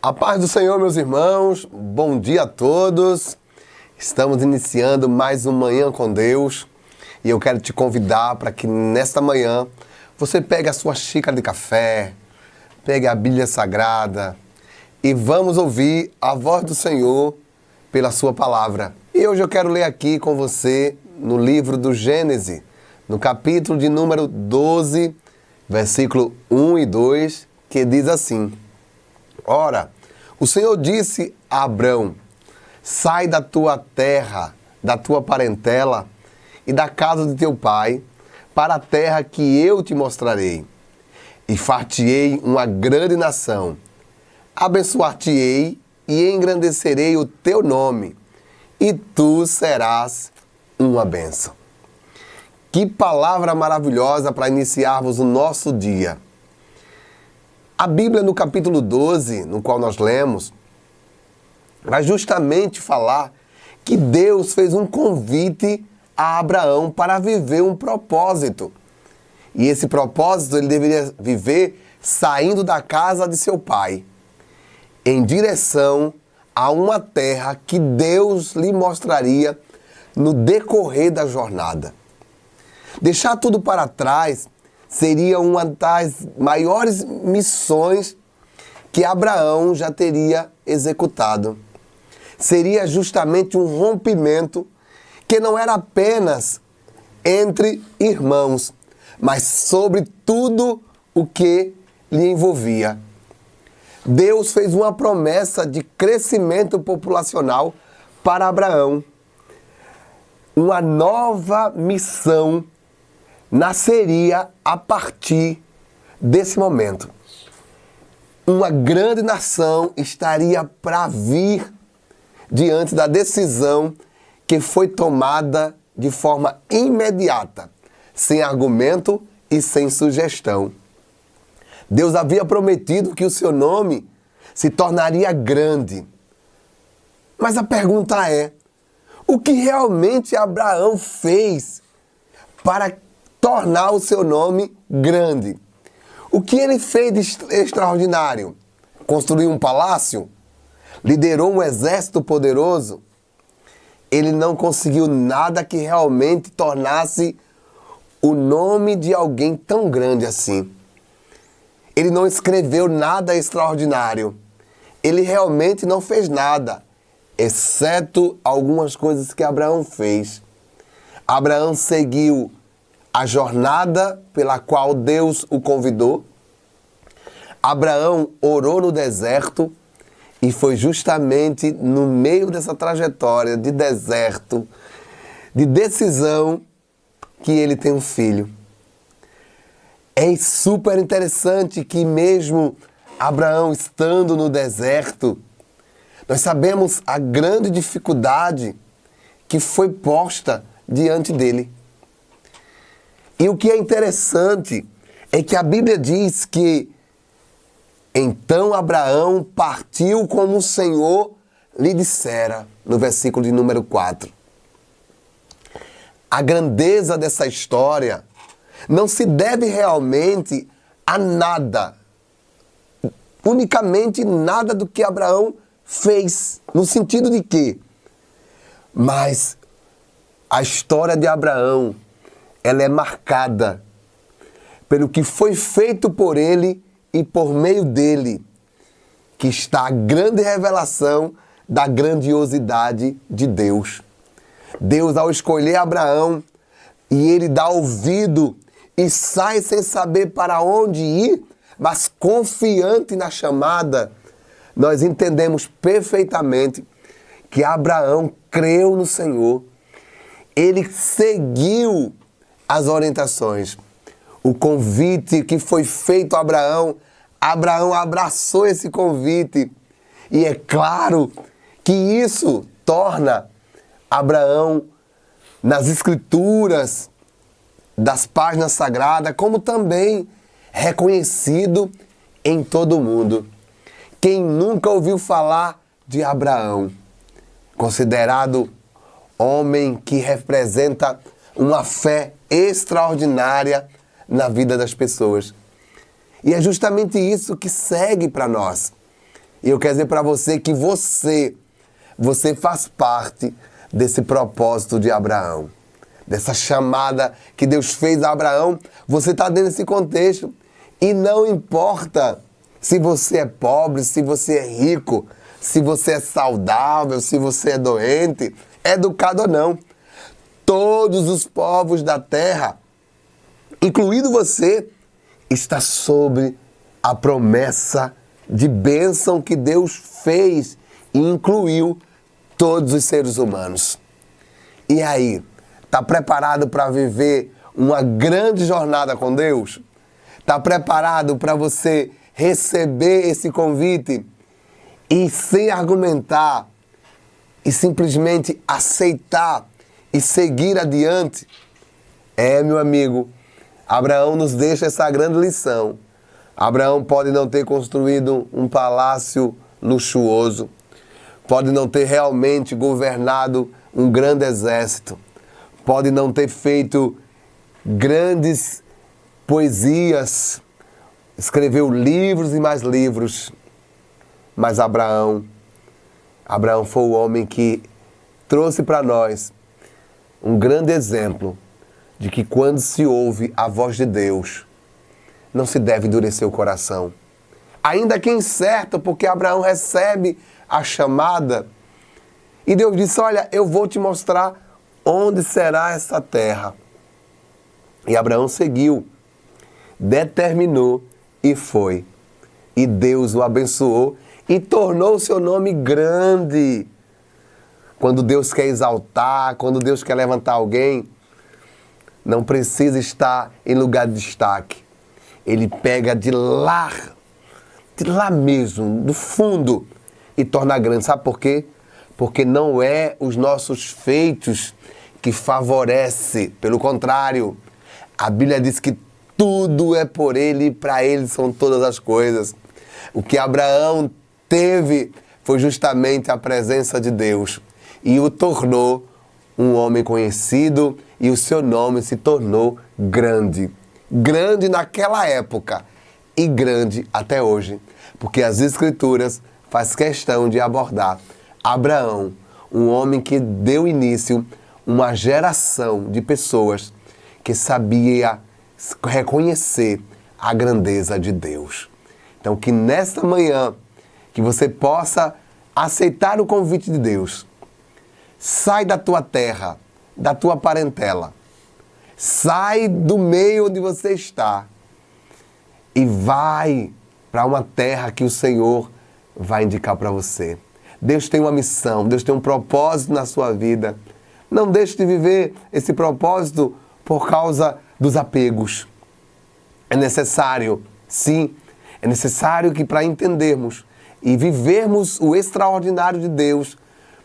A paz do Senhor, meus irmãos, bom dia a todos. Estamos iniciando mais um Manhã com Deus e eu quero te convidar para que nesta manhã você pegue a sua xícara de café, pegue a Bíblia Sagrada e vamos ouvir a voz do Senhor pela sua palavra. E hoje eu quero ler aqui com você no livro do Gênesis, no capítulo de número 12, versículo 1 e 2, que diz assim: Ora, o Senhor disse a Abrão: sai da tua terra, da tua parentela e da casa de teu pai, para a terra que eu te mostrarei. E far-te-ei uma grande nação. Abençoar-te-ei e engrandecerei o teu nome, e tu serás uma bênção. Que palavra maravilhosa para iniciarmos o nosso dia. A Bíblia, no capítulo 12, no qual nós lemos, vai justamente falar que Deus fez um convite a Abraão para viver um propósito. E esse propósito ele deveria viver saindo da casa de seu pai, em direção a uma terra que Deus lhe mostraria no decorrer da jornada. Deixar tudo para trás seria uma das maiores missões que Abraão já teria executado. Seria justamente um rompimento que não era apenas entre irmãos, mas sobre tudo o que lhe envolvia. Deus fez uma promessa de crescimento populacional para Abraão. Uma nova missão nasceria a partir desse momento. Uma grande nação estaria para vir diante da decisão que foi tomada de forma imediata, sem argumento e sem sugestão. Deus havia prometido que o seu nome se tornaria grande. Mas a pergunta é: o que realmente Abraão fez para tornar o seu nome grande? O que ele fez de extraordinário? Construiu um palácio? Liderou um exército poderoso? Ele não conseguiu nada que realmente tornasse o nome de alguém tão grande assim. Ele não escreveu nada extraordinário. Ele realmente não fez nada, exceto algumas coisas que Abraão fez. Abraão seguiu a jornada pela qual Deus o convidou. Abraão orou no deserto e foi justamente no meio dessa trajetória de deserto, de decisão, que ele tem um filho. É super interessante que mesmo Abraão estando no deserto, nós sabemos a grande dificuldade que foi posta diante dele. E o que é interessante é que a Bíblia diz que então Abraão partiu como o Senhor lhe dissera, no versículo de número 4. A grandeza dessa história não se deve realmente a nada, unicamente nada do que Abraão fez, no sentido de que, mas a história de Abraão, ela é marcada pelo que foi feito por ele e por meio dele, que está a grande revelação da grandiosidade de Deus. Deus, ao escolher Abraão, e ele dá ouvido e sai sem saber para onde ir, mas confiante na chamada, nós entendemos perfeitamente que Abraão creu no Senhor. Ele seguiu as orientações. O convite que foi feito a Abraão, Abraão abraçou esse convite. E é claro que isso torna Abraão, nas Escrituras, das páginas sagradas, como também reconhecido em todo o mundo. Quem nunca ouviu falar de Abraão, considerado homem que representa uma fé extraordinária na vida das pessoas. E é justamente isso que segue para nós. E eu quero dizer para você que você faz parte desse propósito de Abraão. Dessa chamada que Deus fez a Abraão, você está dentro desse contexto. E não importa se você é pobre, se você é rico, se você é saudável, se você é doente, educado ou não. Todos os povos da terra, incluído você, está sobre a promessa de bênção que Deus fez e incluiu todos os seres humanos. E aí, está preparado para viver uma grande jornada com Deus? Está preparado para você receber esse convite e sem argumentar e simplesmente aceitar e seguir adiante? Meu amigo, Abraão nos deixa essa grande lição. Abraão pode não ter construído um palácio luxuoso, pode não ter realmente governado um grande exército, pode não ter feito grandes poesias, escreveu livros e mais livros, mas Abraão foi o homem que trouxe para nós um grande exemplo de que quando se ouve a voz de Deus, não se deve endurecer o coração. Ainda que incerto, porque Abraão recebe a chamada e Deus disse: olha, eu vou te mostrar onde será essa terra. E Abraão seguiu, determinou e foi. E Deus o abençoou e tornou o seu nome grande. Quando Deus quer exaltar, quando Deus quer levantar alguém, não precisa estar em lugar de destaque. Ele pega de lá mesmo, do fundo, e torna grande. Sabe por quê? Porque não é os nossos feitos que favorece. Pelo contrário, a Bíblia diz que tudo é por Ele e para Ele são todas as coisas. O que Abraão teve foi justamente a presença de Deus e o tornou um homem conhecido e o seu nome se tornou grande. Grande naquela época e grande até hoje, porque as Escrituras faz questão de abordar Abraão, um homem que deu início a uma geração de pessoas que sabia reconhecer a grandeza de Deus. Então, que nesta manhã, que você possa aceitar o convite de Deus. Sai da tua terra, da tua parentela. Sai do meio onde você está e vai para uma terra que o Senhor vai indicar para você. Deus tem uma missão, Deus tem um propósito na sua vida. Não deixe de viver esse propósito por causa dos apegos. É necessário, sim, é necessário que para entendermos e vivermos o extraordinário de Deus,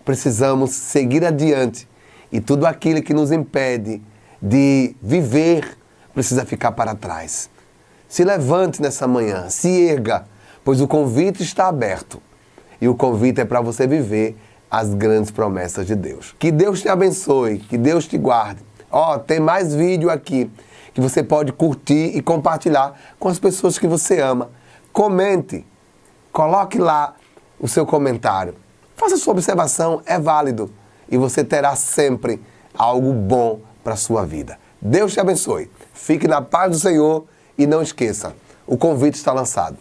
precisamos seguir adiante. E tudo aquilo que nos impede de viver precisa ficar para trás. Se levante nessa manhã, se erga, pois o convite está aberto. E o convite é para você viver as grandes promessas de Deus. Que Deus te abençoe, que Deus te guarde. Tem mais vídeo aqui que você pode curtir e compartilhar com as pessoas que você ama. Comente, coloque lá o seu comentário. Faça sua observação, é válido. E você terá sempre algo bom para a sua vida. Deus te abençoe. Fique na paz do Senhor e não esqueça, o convite está lançado.